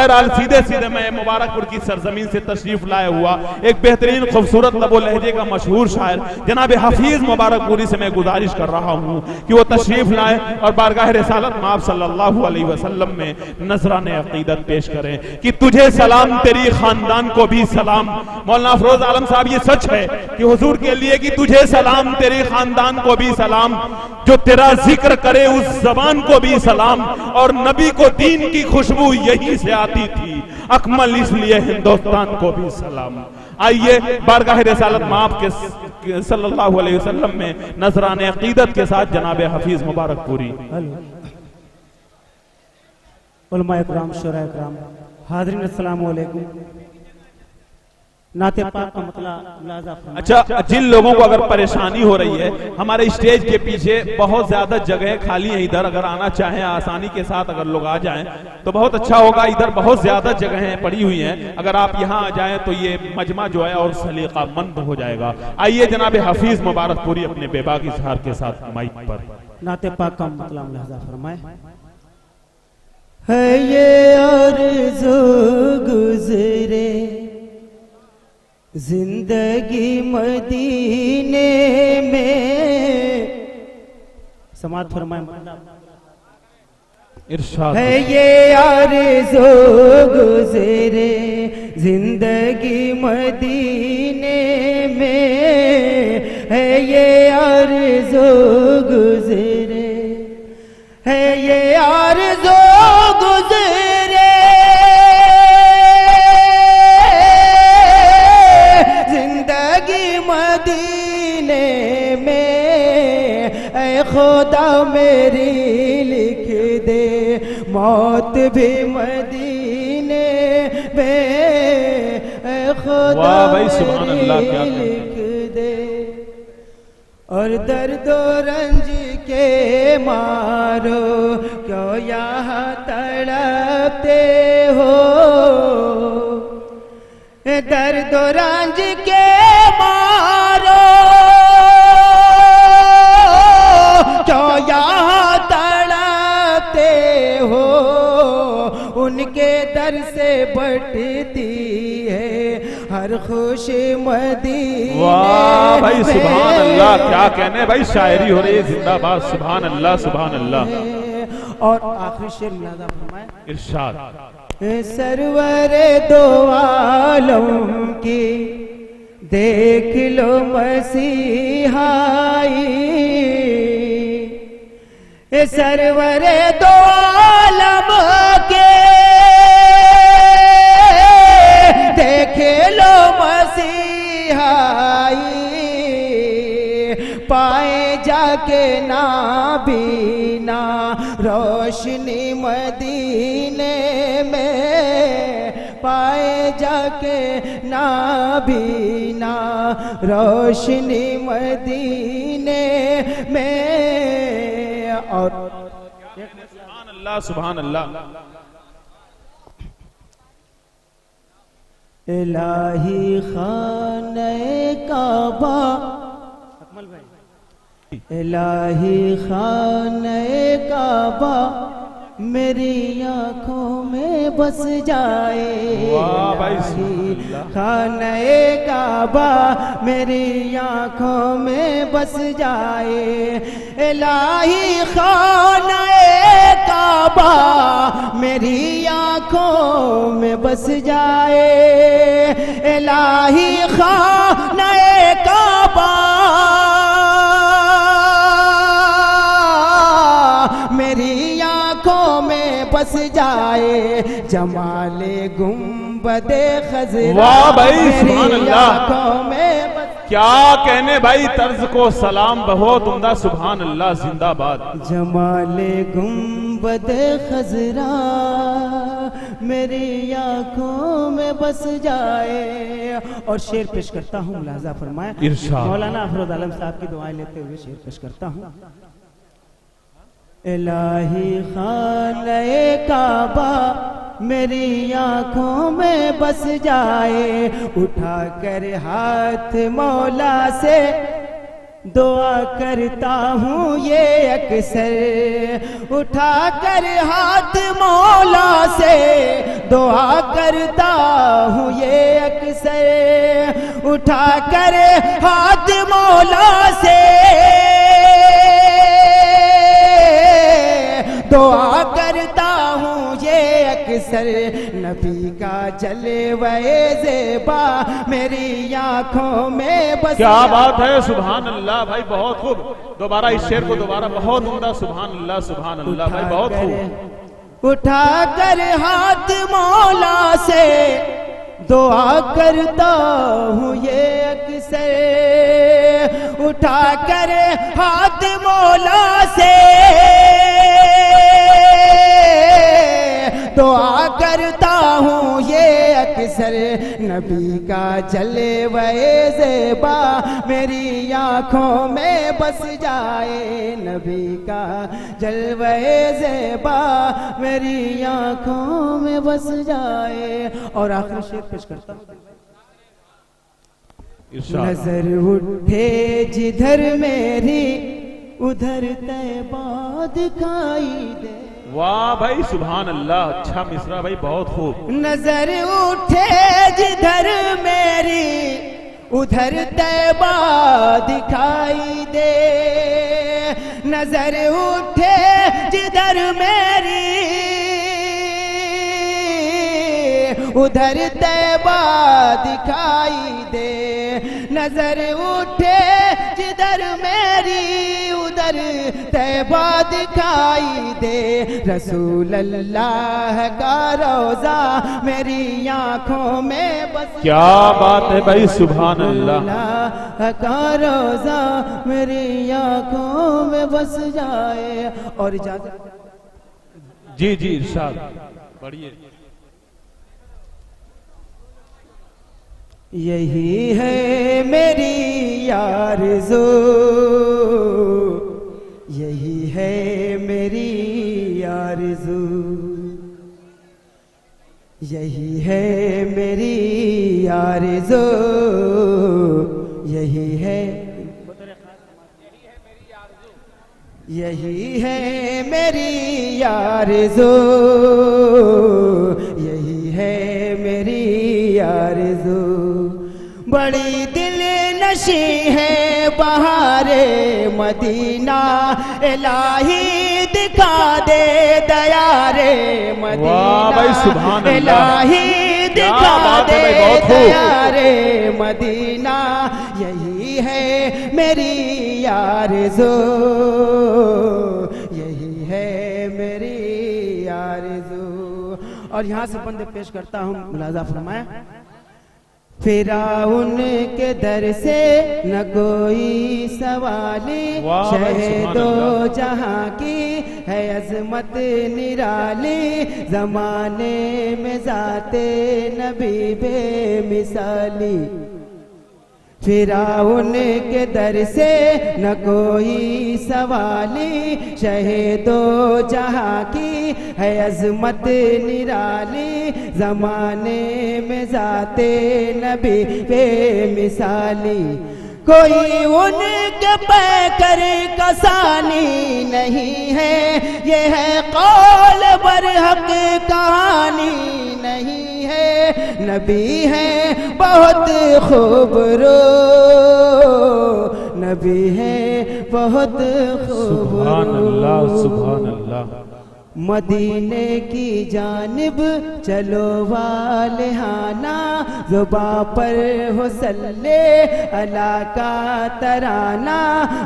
بہرحال سیدھے سیدھے میں مبارک پور کی سرزمین سے تشریف لائے ہوا ایک بہترین خوبصورت لب و لہجے کا مشہور شاعر جناب حفیظ مبارک پوری سے میں گزارش کر رہا ہوں کہ وہ تشریف لائیں اور بارگاہ رسالت مآب صلی اللہ علیہ وسلم میں نذران عقیدت پیش کریں کہ تجھے سلام تیری خاندان کو بھی سلام۔ مولانا افروز عالم صاحب یہ سچ ہے کہ حضور کے لیے کہ تجھے سلام تیری خاندان کو بھی سلام، جو تیرا ذکر کرے اس زبان کو بھی سلام، اور نبی کو دین کی خوشبو یہی سے آتی تھی اکمل اس لیے ہندوستان کو بھی سلام۔ آئیے بارگاہ رسالت مآب کے صلی اللہ علیہ وسلم میں نذران عقیدت کے ساتھ جناب حفیظ مبارک پوری۔ علماء اکرام، شورا اکرام، حاضرین السلام علیکم۔ نعت پاک کا مطلع ملاحظہ فرمائیں۔ اچھا، جن لوگوں کو اگر پریشانی ہو رہی ہے، ہمارے اسٹیج کے پیچھے بہت زیادہ جگہ خالی ہیں، ادھر اگر آنا چاہیں آسانی کے ساتھ اگر لوگ آ جائیں تو بہت اچھا ہوگا۔ ادھر بہت زیادہ جگہیں پڑی ہوئی ہیں، اگر آپ یہاں آ جائیں تو یہ مجمع جو ہے اور سلیقہ مند ہو جائے گا۔ آئیے جناب حفیظ مبارک پوری اپنے بے باک اظہار کے ساتھ مائک پر نعت پاک کا مطلع ملاحظہ فرمائیں۔ ہے یہ آرزو گزرے زندگی مدینے میں، سماعت فرمائیں۔ ارشاد ہے یہ آرزو گزرے زندگی مدینے میں، ہے یہ آرزو گزرے، ہے یہ آرزو گزرے زندگی مدینے میں، اے خدا میری لکھ دے موت بھی مدینے میں، اے خدا میری لکھ دے، اور درد و رنج کے مارو کیوں یہاں تڑپتے ہو، درد و رنج کے مارو کیوں یہاں تڑپتے ہو، ان کے در سے بٹتی ہے ہر خوش مدینے۔ واہ بھائی سبحان اللہ، کیا کہنے بھائی، شاعری ہو رہی ہے، زندہ باد، سبحان اللہ سبحان اللہ۔ اور آخری شعر ملاحظہ فرمائیں۔ ارشاد سرور دو عالم کی دیکھ لو مسیحائی، سرور دو عالم کے دیکھ لو مسیحائی، پائے جا کے نابینا روشنی مدینے میں، پائے جا کے نابینا روشنی مدینے میں۔ اور سبحان اللہ سبحان اللہ۔ الہی خانہ کعبہ، الہی خانہ کعبہ میری آنکھوں میں بس جائے، الہی خانہ کعبہ میری آنکھوں میں بس جائے، الہی خانہ کعبہ میری آنکھوں میں بس جائے، الہی خانہ کعبہ میری آنکھوں میں بس جائے، جمال گنبد خضرا واہ بھائی سبحان میری اللہ، آنکھوں میں بس، کیا کہنے بھائی، طرز کو سلام، بہت عمدہ، سبحان اللہ، زندہ باد۔ جمال گنبد خضرا میری آنکھوں میں بس جائے۔ اور شعر پیش کرتا ہوں، ملاحظہ فرمائیں۔ ارشاد مولانا افروز عالم صاحب کی دعائیں لیتے ہوئے شعر پیش کرتا ہوں۔ الہی خانہ کعبہ میری آنکھوں میں بس جائے، اٹھا کر ہاتھ مولا سے دعا کرتا ہوں یہ اکثر، اٹھا کر ہاتھ مولا سے دعا کرتا ہوں یہ اکثر اٹھا کر ہاتھ مولا سے دعا کرتا ہوں یہ اکثر نبی کا جلوہ زیبا میری آنکھوں میں بس کیا بات ہے سبحان اللہ بھائی بہت خوب دوبارہ اس شعر کو دوبارہ بہت عمدہ سبحان اللہ بھائی بہت خوب اٹھا کر ہاتھ مولا سے دعا کرتا ہوں یہ اکثر اٹھا کر ہاتھ مولا سے دعا کرتا ہوں یہ اکثر نبی کا جلوہ زیبا میری آنکھوں میں بس جائے نبی کا جلوہ زیبا میری آنکھوں میں بس جائے اور آخری شعر پیش کرتا ہوں نظر اٹھے جدھر میری ادھر طیبہ دکھائی دے واہ بھائی سبحان اللہ اچھا مصرع بھائی بہت خوب نظر اٹھے جدھر میری ادھر طیبہ دکھائی دے نظر اٹھے جدھر میری ادھر طیبہ دکھائی دے نظر اٹھے جدھر میری ادھر طیبہ دکھائی دے رسول اللہ کا روضہ میری آنکھوں میں بس کیا بات ہے بھائی سبحان اللہ کا روضہ میری آنکھوں میں بس جائے اور اجازت جی جی ارشاد پڑھیے یہی ہے میری آرزو یہی ہے میری آرزو یہی ہے میری آرزو یہی ہے یہی ہے میری آرزو یہی ہے میری آرزو بڑی دل نشیں ہے بہار مدینہ الہی دکھا دے دیار مدینہ الہی دکھا دے دیار مدینہ یہی ہے میری آرزو یہی ہے میری آرزو اور یہاں سے بندے پیش کرتا ہوں ملاحظہ فرمائیں فرعون کے در سے نہ کوئی سوالی شہ دو جہاں کی ہے عظمت نرالی زمانے میں ذات نبی بے مثالی فرعون کے در سے نہ کوئی سوالی شہ دو جہاں کی ہے عظمت نرالی زمانے میں ذات نبی بے مثالی کوئی ان کے پیکر کا ثانی نہیں ہے یہ ہے قول برحق کہانی نہیں ہے نبی ہے بہت خوبرو نبی ہے بہت خوبرو سبحان اللہ سبحان اللہ مدینے کی جانب چلو والہانہ زباں پر ہو صلی اللہ کا ترانہ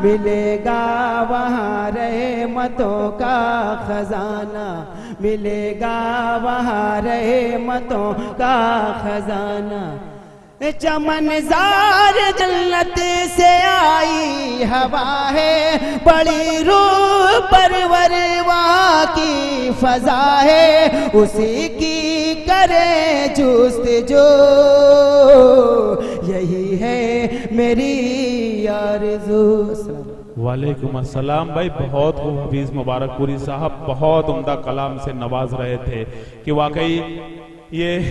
ملے گا وہاں رحمتوں کا خزانہ ملے گا وہاں رحمتوں کا خزانہ چمن زار جنت سے آئی ہوا ہے بڑی روح پرور وہاں کی فضا ہے اسی کی کرے جستجو یہی ہے میری آرزو وعلیکم السلام بھائی بہت خوب حفیظ مبارک پوری صاحب بہت عمدہ کلام سے نواز رہے تھے کہ واقعی یہ